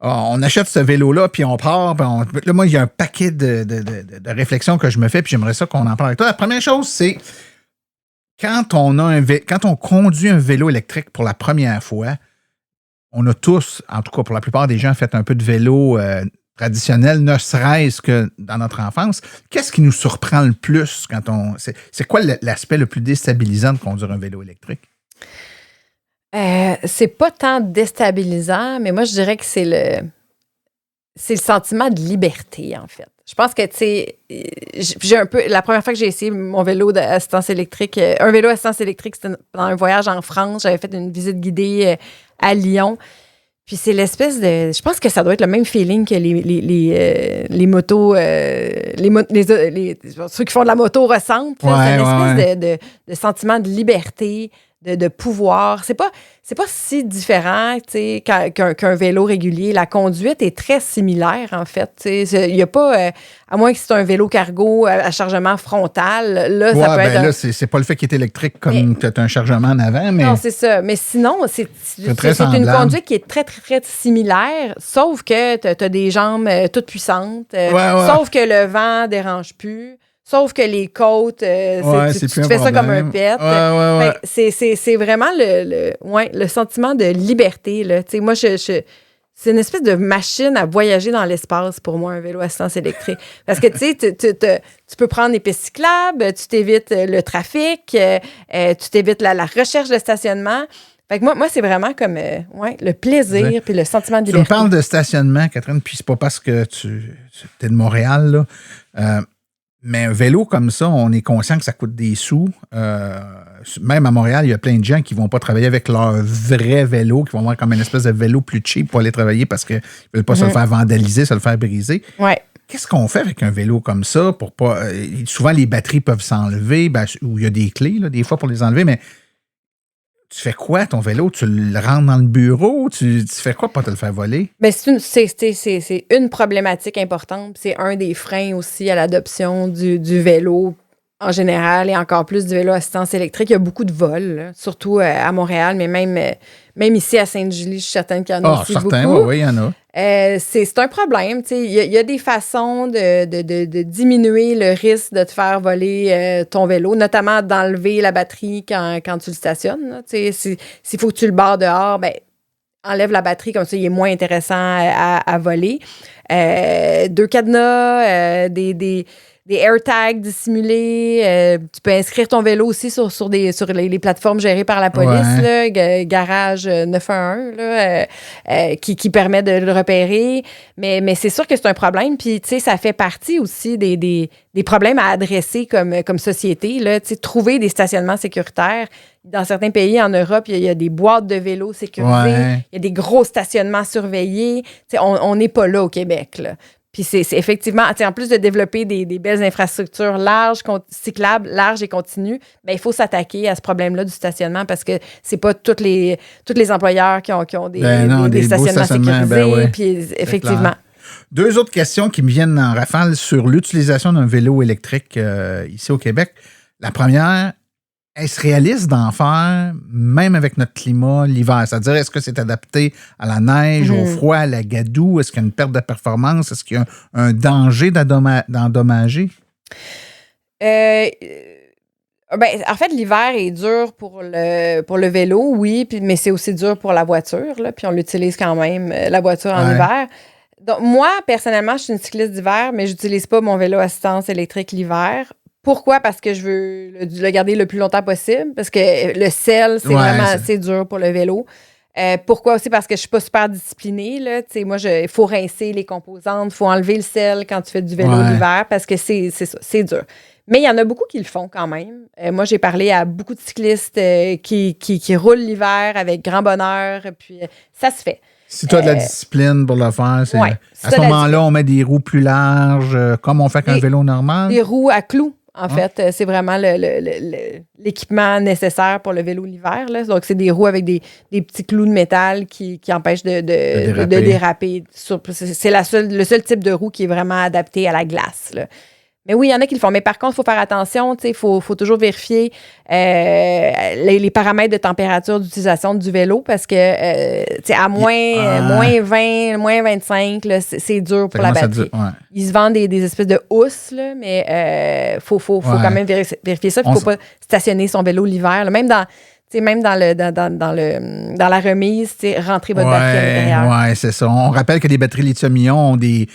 On achète ce vélo-là, puis on part. Là, moi, il y a un paquet de réflexions que je me fais, puis j'aimerais ça qu'on en parle avec toi. La première chose, c'est quand on conduit un vélo électrique pour la première fois, on a tous, en tout cas pour la plupart des gens, fait un peu de vélo traditionnel, ne serait-ce que dans notre enfance. Qu'est-ce qui nous surprend le plus quand c'est quoi l'aspect le plus déstabilisant de conduire un vélo électrique? C'est pas tant déstabilisant, mais moi, je dirais que c'est c'est le sentiment de liberté, en fait. Je pense que, tu sais, j'ai un peu... La première fois que j'ai essayé mon vélo d'assistance électrique, un vélo d'assistance électrique, c'était pendant un voyage en France. J'avais fait une visite guidée à Lyon. Puis c'est l'espèce de... Je pense que ça doit être le même feeling que les motos... ceux qui font de la moto ressentent. Ouais, c'est une espèce ouais. de sentiment de liberté, de pouvoir. C'est pas si différent, tu sais, qu'un vélo régulier. La conduite est très similaire, en fait. Il n'y a pas... à moins que c'est un vélo cargo à chargement frontal, là, ça peut être... Là, c'est pas le fait qu'il est électrique comme tu as un chargement en avant, mais... Non, c'est ça. Mais sinon, c'est une conduite qui est très, très, très similaire, sauf que tu as des jambes toutes puissantes, sauf que le vent ne dérange plus. Sauf que les côtes, tu fais ça comme un pet. C'est vraiment le sentiment de liberté. Là. Moi, c'est une espèce de machine à voyager dans l'espace pour moi, un vélo à assistance électrique. Parce que, tu sais, tu peux prendre des pistes cyclables, tu t'évites le trafic, tu t'évites la recherche de stationnement. Fait que moi c'est vraiment comme le plaisir puis le sentiment de liberté. Tu me parles de stationnement, Catherine, puis c'est pas parce que tu es de Montréal, là. Mais un vélo comme ça, on est conscient que ça coûte des sous. Même à Montréal, il y a plein de gens qui ne vont pas travailler avec leur vrai vélo, qui vont avoir comme une espèce de vélo plus cheap pour aller travailler parce qu'ils ne veulent pas se le faire vandaliser, se le faire briser. Ouais. Qu'est-ce qu'on fait avec un vélo comme ça pour pas. Souvent, les batteries peuvent s'enlever, ou il y a des clés, là, des fois, pour les enlever, mais tu fais quoi, ton vélo? Tu le rentres dans le bureau? Tu fais quoi pour te le faire voler? Bien, c'est une problématique importante. C'est un des freins aussi à l'adoption du vélo en général et encore plus du vélo à assistance électrique. Il y a beaucoup de vols, là, surtout à Montréal, mais même ici à Sainte-Julie, je suis certaine qu'il y en a aussi beaucoup. Oui, il y en a. C'est un problème. Il y a des façons de diminuer le risque de te faire voler ton vélo, notamment d'enlever la batterie quand tu le stationnes. S'il faut que tu le barres dehors, ben, enlève la batterie, comme ça, il est moins intéressant à voler. 2 cadenas, des AirTags dissimulés. Tu peux inscrire ton vélo aussi sur les plateformes gérées par la police, là, Garage 911, là, qui permet de le repérer. Mais c'est sûr que c'est un problème. Puis, tu sais, ça fait partie aussi des problèmes à adresser comme société. Là. Tu sais, trouver des stationnements sécuritaires. Dans certains pays en Europe, il y a des boîtes de vélos sécurisées. Il y a des gros stationnements surveillés. Tu sais, on n'est pas là au Québec, là. Puis c'est effectivement, en plus de développer des belles infrastructures cyclables, larges et continues, bien, il faut s'attaquer à ce problème-là du stationnement parce que c'est pas tous les employeurs qui ont des stationnements sécurisés. Puis effectivement. 2 autres questions qui me viennent en rafale sur l'utilisation d'un vélo électrique ici au Québec. La première, est-ce réaliste d'en faire, même avec notre climat, l'hiver? C'est-à-dire, est-ce que c'est adapté à la neige, au froid, à la gadoue? Est-ce qu'il y a une perte de performance? Est-ce qu'il y a un danger d'endommager? En fait, l'hiver est dur pour le vélo, oui, mais c'est aussi dur pour la voiture. Là, puis on l'utilise quand même, la voiture en hiver. Donc, moi, personnellement, je suis une cycliste d'hiver, mais je n'utilise pas mon vélo assistance électrique l'hiver. Pourquoi? Parce que je veux le garder le plus longtemps possible. Parce que le sel, c'est vraiment assez dur pour le vélo. Pourquoi aussi? Parce que je suis pas super disciplinée. Là. Moi, il faut rincer les composantes, il faut enlever le sel quand tu fais du vélo l'hiver parce que c'est ça, c'est dur. Mais il y en a beaucoup qui le font quand même. Moi, j'ai parlé à beaucoup de cyclistes qui roulent l'hiver avec grand bonheur. Puis ça se fait. Si tu as de la discipline pour le faire, à ce moment-là, on met des roues plus larges, comme on fait avec un vélo normal. Des roues à clous. En fait, c'est vraiment l'équipement nécessaire pour le vélo l'hiver. Là. Donc, c'est des roues avec des petits clous de métal qui empêchent de déraper. C'est le seul type de roue qui est vraiment adapté à la glace. Là. Mais oui, il y en a qui le font. Mais par contre, il faut faire attention. Il faut toujours vérifier les paramètres de température d'utilisation du vélo parce que à moins 20, moins 25, là, c'est dur pour la batterie. Ils se vendent des espèces de housses, là, mais faut quand même vérifier ça. Il ne faut pas stationner son vélo l'hiver. Là. Même dans la remise, rentrer votre batterie à l'intérieur. Oui, c'est ça. On rappelle que les batteries lithium-ion ont des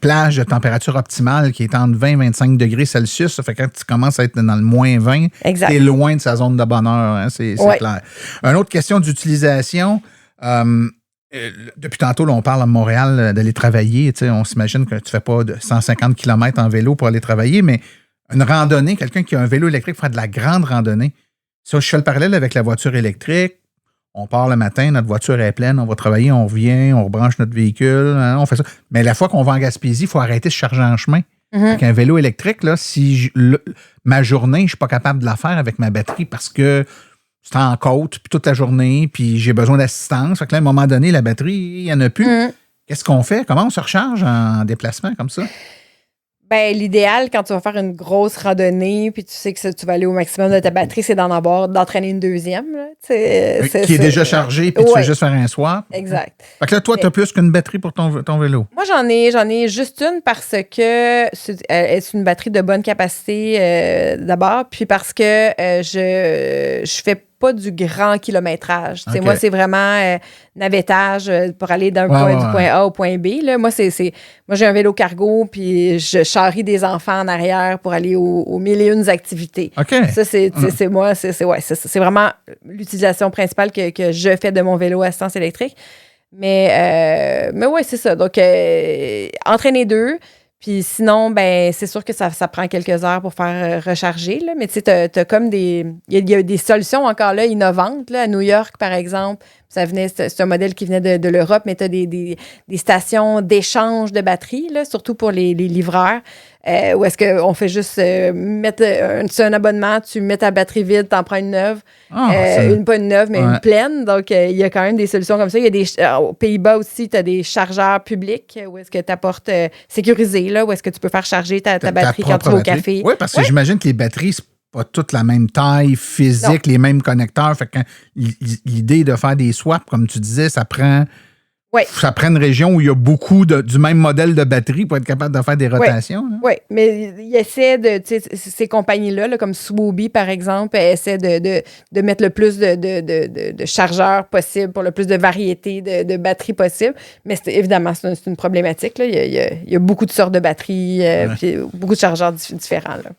plages de température optimale qui est entre 20 et 25 degrés Celsius. Ça fait que quand tu commences à être dans le moins 20, tu es loin de sa zone de bonheur. Hein, c'est clair. Une autre question d'utilisation. Depuis tantôt, là, on parle à Montréal d'aller travailler. On s'imagine que tu ne fais pas de 150 km en vélo pour aller travailler, mais une randonnée, quelqu'un qui a un vélo électrique fera de la grande randonnée. Ça, je fais le parallèle avec la voiture électrique. On part le matin, notre voiture est pleine, on va travailler, on revient, on rebranche notre véhicule, hein, on fait ça. Mais la fois qu'on va en Gaspésie, il faut arrêter de se charger en chemin. Avec un vélo électrique, là, si ma journée, je ne suis pas capable de la faire avec ma batterie parce que c'est en côte puis toute la journée, puis j'ai besoin d'assistance. Fait que là, à un moment donné, la batterie, il n'y en a plus. Qu'est-ce qu'on fait? Comment on se recharge en déplacement comme ça? Ben, l'idéal, quand tu vas faire une grosse randonnée, puis tu sais que tu vas aller au maximum de ta batterie, c'est d'entraîner une deuxième. Là. Qui est déjà chargée, puis tu veux juste faire un swap. Exact. Fait que là, toi, tu as plus qu'une batterie pour ton vélo. Moi, j'en ai juste une parce que c'est une batterie de bonne capacité d'abord, puis parce que je fais pas du grand kilométrage. Okay. Moi, c'est vraiment navettage pour aller du point A au point B. Là. Moi, j'ai un vélo cargo, puis je charrie des enfants en arrière pour aller aux mille et une activités. Okay. Ça, c'est moi, c'est vraiment l'utilisation principale que je fais de mon vélo à assistance électrique. Mais ouais, c'est ça. Donc, entraîner deux. Puis sinon, ben c'est sûr que ça prend quelques heures pour faire recharger. Là. Mais tu sais, t'as comme il y a des solutions encore là innovantes. Là. À New York, par exemple, c'est un modèle qui venait de l'Europe, mais tu as des stations d'échange de batteries, là, surtout pour les livreurs, où est-ce qu'on fait juste mettre un abonnement, tu mets ta batterie vide, t'en prends une neuve. Pas une neuve, mais une pleine. Donc, il y a quand même des solutions comme ça. Il y a aux Pays-Bas aussi, tu as des chargeurs publics où est-ce que tu apportes sécurisé, là, où est-ce que tu peux faire charger ta batterie quand tu vas au café. Oui, parce que j'imagine que les batteries, c'est pas toutes la même taille physique, les mêmes connecteurs. Fait que l'idée de faire des swaps, comme tu disais, ça prend une région où il y a beaucoup du même modèle de batterie pour être capable de faire des rotations. Oui, mais ils essaient ces compagnies-là, là, comme Swoby, par exemple, essaient de mettre le plus de chargeurs possible pour le plus de variété de batteries possible. Mais évidemment, c'est une problématique. Là. Il y a beaucoup de sortes de batteries, puis beaucoup de chargeurs différents. Là.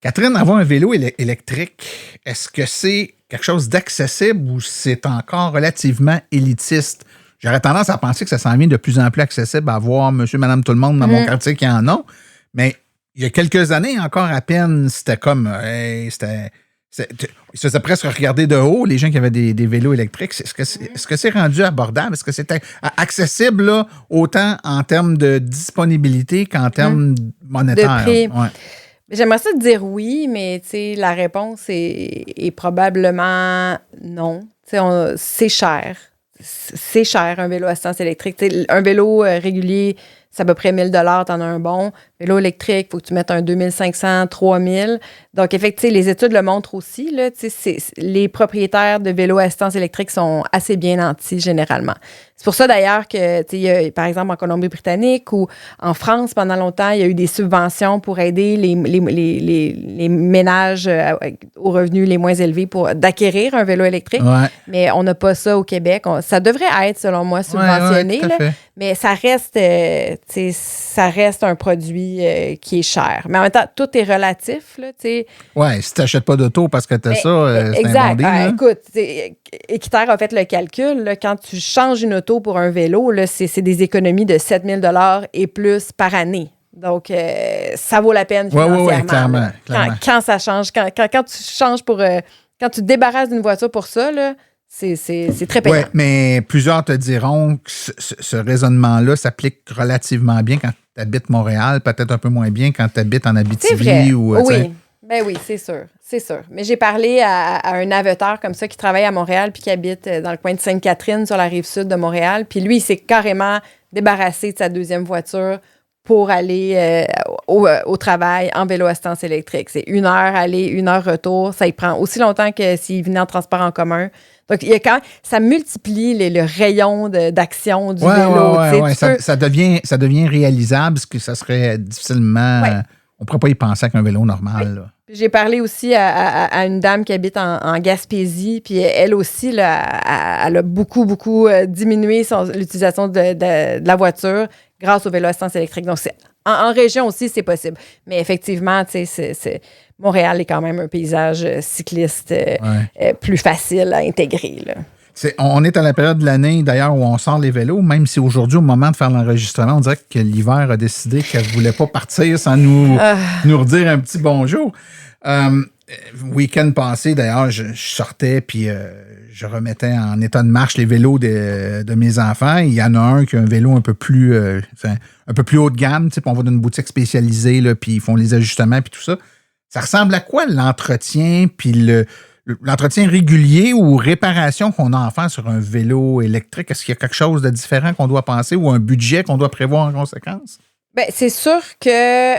Catherine, avoir un vélo électrique, est-ce que c'est quelque chose d'accessible ou c'est encore relativement élitiste? J'aurais tendance à penser que ça s'en vient de plus en plus accessible à voir monsieur, madame, tout le monde dans mon quartier qui en ont. Mais il y a quelques années, encore à peine, c'était comme... ils se faisaient presque regarder de haut, les gens qui avaient des vélos électriques. Est-ce que c'est rendu abordable? Est-ce que c'était accessible là, autant en termes de disponibilité qu'en termes monétaires? De prix. Ouais. J'aimerais ça te dire oui, mais la réponse est probablement non. C'est cher. C'est cher, un vélo à assistance électrique. Un vélo régulier, c'est à peu près 1 000 $, t'en as un bon. Vélo électrique, il faut que tu mettes un 2 500, 3 000. Donc, effectivement, les études le montrent aussi. Là, les propriétaires de vélos à assistance électrique sont assez bien nantis, généralement. C'est pour ça, d'ailleurs, que, par exemple, en Colombie-Britannique ou en France, pendant longtemps, il y a eu des subventions pour aider les ménages aux revenus les moins élevés d'acquérir un vélo électrique. Ouais. Mais on n'a pas ça au Québec. Ça devrait être, selon moi, subventionné. Tout à fait. Mais ça reste un produit qui est cher. Mais en même temps, tout est relatif. Oui, si tu n'achètes pas d'auto parce que tu as ça, c'est exact. un bon deal. Écoute, Équiterre a fait le calcul. Là, quand tu changes une auto pour un vélo, là, c'est des économies de 7 000 $ et plus par année. Donc, ça vaut la peine financièrement. Oui, clairement. Quand ça change, quand tu changes quand tu te débarrasses d'une voiture pour ça, là, c'est très payant. Oui, mais plusieurs te diront que ce raisonnement-là s'applique relativement bien quand tu habites Montréal, peut-être un peu moins bien quand tu habites en Abitibi. C'est vrai. Ou, oui. Ben oui, c'est sûr. Mais j'ai parlé à un navetteur comme ça qui travaille à Montréal puis qui habite dans le coin de Sainte-Catherine sur la rive sud de Montréal. Puis lui, il s'est carrément débarrassé de sa deuxième voiture pour aller au travail en vélo assistance électrique. C'est 1 heure aller, 1 heure retour. Ça y prend aussi longtemps que s'il venait en transport en commun. Donc, ça multiplie le rayon d'action du vélo. Oui. Ça devient réalisable, ce que ça serait difficilement... Ouais. On ne pourrait pas y penser avec un vélo normal. Oui. Là. J'ai parlé aussi à une dame qui habite en Gaspésie, puis elle aussi, là, elle a beaucoup diminué l'utilisation de la voiture grâce au vélo assistance électrique. Donc, en région aussi, c'est possible. Mais effectivement, Montréal est quand même un paysage cycliste plus facile à intégrer. Là. On est à la période de l'année, d'ailleurs, où on sort les vélos, même si aujourd'hui, au moment de faire l'enregistrement, on dirait que l'hiver a décidé qu'elle ne voulait pas partir sans nous redire un petit bonjour. Week-end passé, d'ailleurs, je sortais puis je remettais en état de marche les vélos de mes enfants. Il y en a un qui a un vélo un peu plus haut de gamme. On va dans une boutique spécialisée, là, puis ils font les ajustements puis tout ça. Ça ressemble à quoi l'entretien puis l'entretien régulier ou réparation qu'on a à faire sur un vélo électrique? Est-ce qu'il y a quelque chose de différent qu'on doit penser ou un budget qu'on doit prévoir en conséquence? Bien, c'est sûr que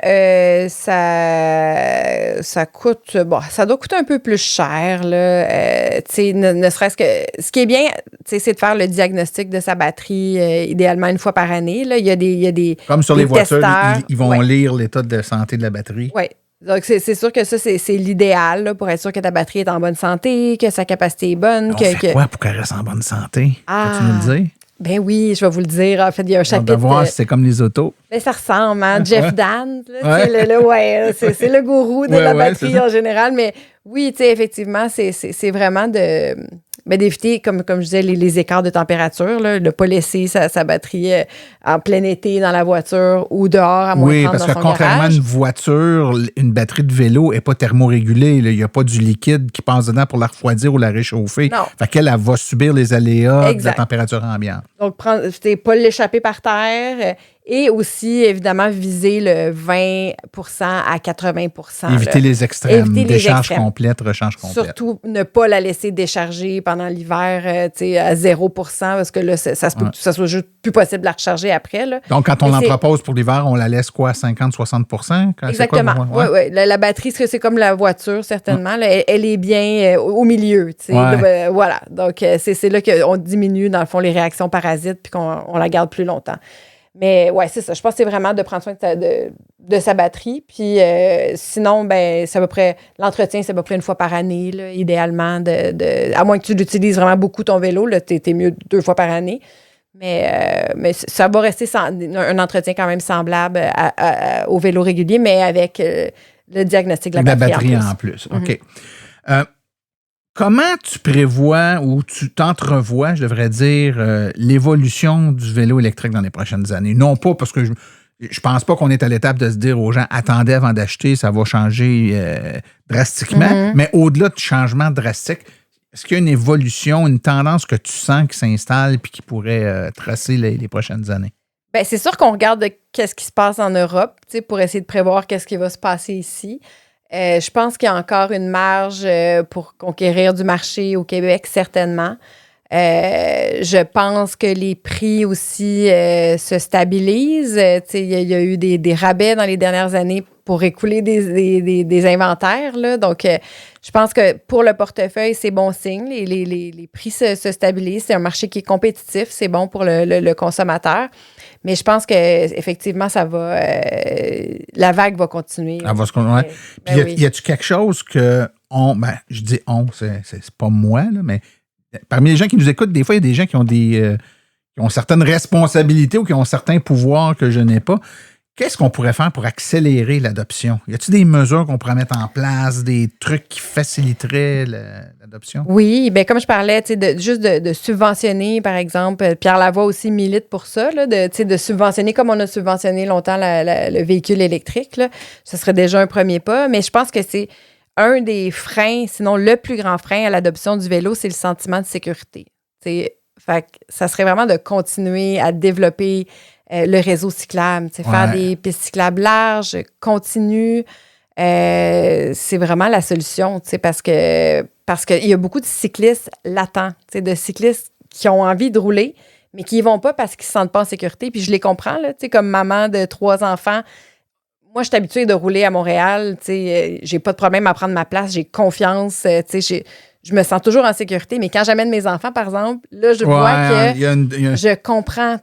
ça coûte. Bon, ça doit coûter un peu plus cher, là. Ne serait-ce que. Ce qui est bien, c'est de faire le diagnostic de sa batterie, idéalement une fois par année. Là. Il y a des comme sur les voitures, ils vont ouais. lire l'état de santé de la batterie. Oui. Donc, c'est sûr que ça, c'est l'idéal là, pour être sûr que ta batterie est en bonne santé, que sa capacité est bonne. On fait quoi pour qu'elle reste en bonne santé? Peux-tu nous le dire? Ben oui, je vais vous le dire. En fait, il y a un chapitre. On va voir si c'est comme les autos. Ben, ça ressemble, hein? Jeff Dan, c'est le gourou de la batterie en général. Mais oui, effectivement, c'est vraiment d'éviter, comme je disais, les écarts de température, là, de ne pas laisser sa batterie en plein été dans la voiture ou dehors à moins 30 dans son garage. Oui, parce que contrairement à une voiture, une batterie de vélo n'est pas thermorégulée. Il n'y a pas du liquide qui passe dedans pour la refroidir ou la réchauffer. Non. Fait qu'elle va subir les aléas de la température ambiante. Donc, pas l'échapper par terre. Et aussi, évidemment, viser le 20 à 80 éviter les extrêmes. Décharge complète, recharge complète. Surtout, ne pas la laisser décharger pendant l'hiver à 0 parce que là, ça se peut que ça soit juste plus possible de la recharger après. Là. Donc, quand on l'entrepose pour l'hiver, on la laisse quoi, 50-60 Exactement. Oui. La batterie, c'est comme la voiture, certainement. Là, elle est bien au milieu. Là, voilà. Donc, c'est là qu'on diminue, dans le fond, les réactions parasites puis qu'on la garde plus longtemps. Mais ouais, c'est ça. Je pense que c'est vraiment de prendre soin de sa batterie. Puis sinon, ben c'est à peu près l'entretien, c'est à peu près une fois par année, là, idéalement. À moins que tu l'utilises vraiment beaucoup ton vélo, là, t'es mieux 2 fois par année. Mais ça va rester un entretien quand même semblable au vélo régulier, mais avec le diagnostic de la batterie en plus. OK. Comment tu prévois ou tu t'entrevois, je devrais dire, l'évolution du vélo électrique dans les prochaines années? Non pas parce que je pense pas qu'on est à l'étape de se dire aux gens « attendez avant d'acheter, ça va changer drastiquement », mais au-delà de changements drastiques, est-ce qu'il y a une évolution, une tendance que tu sens qui s'installe et qui pourrait tracer les prochaines années? Bien, c'est sûr qu'on regarde qu'est-ce qui se passe en Europe pour essayer de prévoir qu'est-ce qui va se passer ici. Je pense qu'il y a encore une marge pour conquérir du marché au Québec, certainement. Je pense que les prix aussi se stabilisent. Il y a eu des rabais dans les dernières années pour écouler des inventaires. Là. Donc, je pense que pour le portefeuille, c'est bon signe. Les prix se stabilisent. C'est un marché qui est compétitif. C'est bon pour le consommateur. Mais je pense qu'effectivement, ça va. La vague va continuer. Elle va se continuer. Puis, y a-tu quelque chose que je dis c'est pas moi, là, mais parmi les gens qui nous écoutent, des fois, il y a des gens qui ont qui ont certaines responsabilités ou qui ont certains pouvoirs que je n'ai pas. Qu'est-ce qu'on pourrait faire pour accélérer l'adoption? Y a-t-il des mesures qu'on pourrait mettre en place, des trucs qui faciliteraient l'adoption? Oui, bien comme je parlais, juste de subventionner, par exemple, Pierre Lavoie aussi milite pour ça, là, de subventionner comme on a subventionné longtemps le véhicule électrique. Là. Ce serait déjà un premier pas, mais je pense que c'est un des freins, sinon le plus grand frein à l'adoption du vélo, c'est le sentiment de sécurité. Fait que ça serait vraiment de continuer à développer le réseau cyclable, faire des pistes cyclables larges, continues. C'est vraiment la solution, parce qu'il y a beaucoup de cyclistes latents, de cyclistes qui ont envie de rouler, mais qui n'y vont pas parce qu'ils ne se sentent pas en sécurité. Puis je les comprends, là, comme maman de 3 enfants. Moi, je suis habituée de rouler à Montréal. J'ai pas de problème à prendre ma place. J'ai confiance. Je me sens toujours en sécurité. Mais quand j'amène mes enfants, par exemple, là, je vois que je comprends.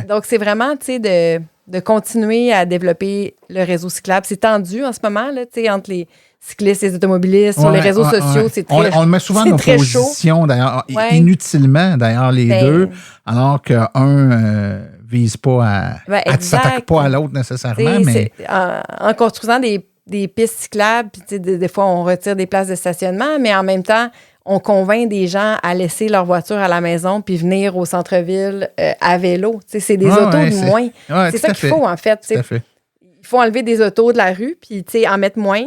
Donc, c'est vraiment de continuer à développer le réseau cyclable. C'est tendu en ce moment là, entre les cyclistes et les automobilistes. Sur les réseaux sociaux, c'est très chaud. On le met souvent en opposition, d'ailleurs, inutilement, d'ailleurs, les deux, alors qu'un vise pas à s'attaque pas à l'autre nécessairement. Mais en construisant des pistes cyclables, puis des fois, on retire des places de stationnement, mais en même temps, on convainc des gens à laisser leur voiture à la maison puis venir au centre-ville à vélo. Tu sais, c'est des autos de moins. Ouais, c'est ça qu'il faut, en fait. Tout à fait. Il faut enlever des autos de la rue puis en mettre moins.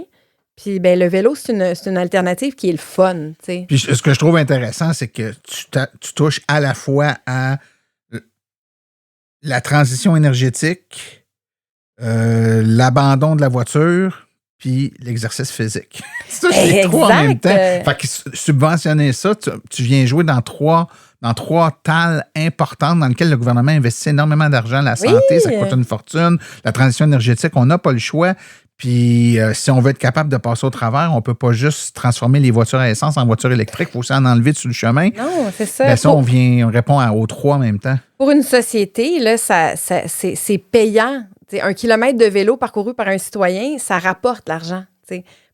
Puis ben, le vélo, c'est une alternative qui est le fun. T'sais. Puis ce que je trouve intéressant, c'est que tu touches à la fois à la transition énergétique, l'abandon de la voiture, puis l'exercice physique. Ça, c'est trois en même temps. Fait que subventionner ça, tu viens jouer dans trois tales importantes dans lesquelles le gouvernement investit énormément d'argent. La santé, ça coûte une fortune. La transition énergétique, on n'a pas le choix. Puis, si on veut être capable de passer au travers, on ne peut pas juste transformer les voitures à essence en voitures électriques. Il faut aussi en enlever sur le chemin. Non, c'est ça. Ben ça, on répond aux trois en même temps. Pour une société, là, c'est payant. T'sais, 1 kilomètre de vélo parcouru par un citoyen, ça rapporte l'argent.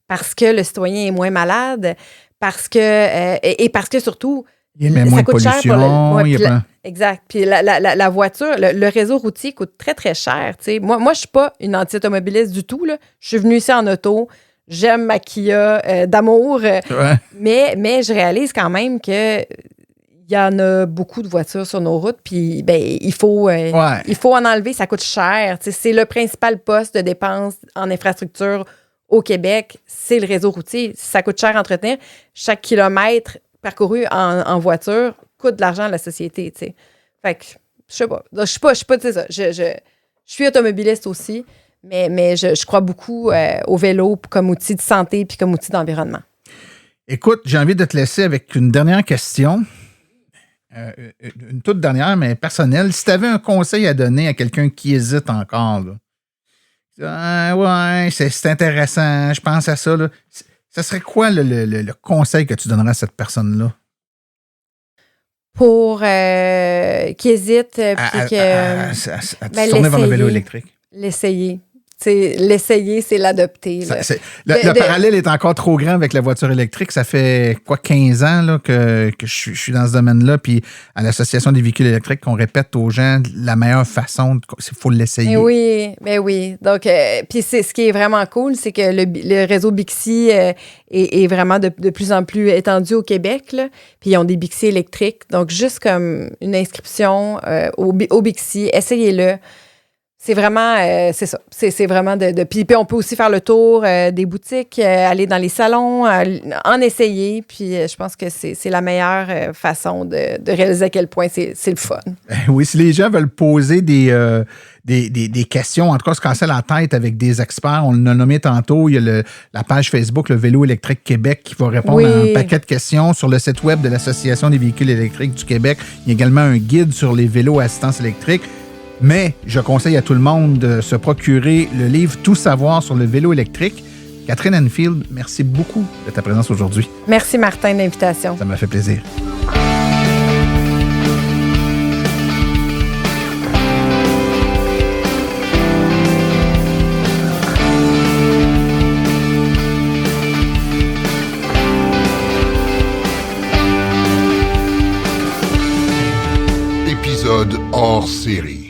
Parce que le citoyen est moins malade, parce que surtout, ça coûte cher pour le... Exact. Puis la voiture, le réseau routier coûte très, très cher. Moi, je ne suis pas une anti-automobiliste du tout. Là. Je suis venue ici en auto. J'aime ma Kia d'amour. Mais je réalise quand même que il y en a beaucoup de voitures sur nos routes. Puis ben, il faut en enlever. Ça coûte cher. C'est le principal poste de dépenses en infrastructure au Québec. C'est le réseau routier. Ça coûte cher à entretenir. Chaque kilomètre parcouru en voiture coûte de l'argent à la société, tu sais. Fait que, je sais pas. Je suis pas, tu sais ça. Je suis automobiliste aussi, mais je crois beaucoup au vélo comme outil de santé puis comme outil d'environnement. Écoute, j'ai envie de te laisser avec une dernière question. Une toute dernière, mais personnelle. Si tu avais un conseil à donner à quelqu'un qui hésite encore, là, c'est intéressant, je pense à ça, là. Ça serait quoi le conseil que tu donnerais à cette personne-là? Pour qui hésite puis que... à se tourner vers le vélo électrique. L'essayer. L'essayer, c'est l'adopter. Le parallèle est encore trop grand avec la voiture électrique. Ça fait 15 ans là, que je suis dans ce domaine-là. Puis à l'Association des véhicules électriques, qu'on répète aux gens la meilleure façon, il faut l'essayer. Mais oui. Donc, puis ce qui est vraiment cool, c'est que le réseau Bixi est vraiment de plus en plus étendu au Québec. Là. Puis ils ont des Bixi électriques. Donc, juste comme une inscription au Bixi, essayez-le. C'est vraiment, c'est ça. C'est vraiment puis on peut aussi faire le tour des boutiques, aller dans les salons, en essayer. Puis je pense que c'est la meilleure façon de réaliser à quel point c'est le fun. Oui, si les gens veulent poser des questions, en tout cas se casser la tête avec des experts, on l'a nommé tantôt, il y a la page Facebook, le Vélo électrique Québec, qui va répondre à un paquet de questions sur le site web de l'Association des véhicules électriques du Québec. Il y a également un guide sur les vélos à assistance électrique. Mais je conseille à tout le monde de se procurer le livre « Tout savoir sur le vélo électrique ». Catherine Enfield, merci beaucoup de ta présence aujourd'hui. Merci Martin de l'invitation. Ça m'a fait plaisir. Épisode hors série.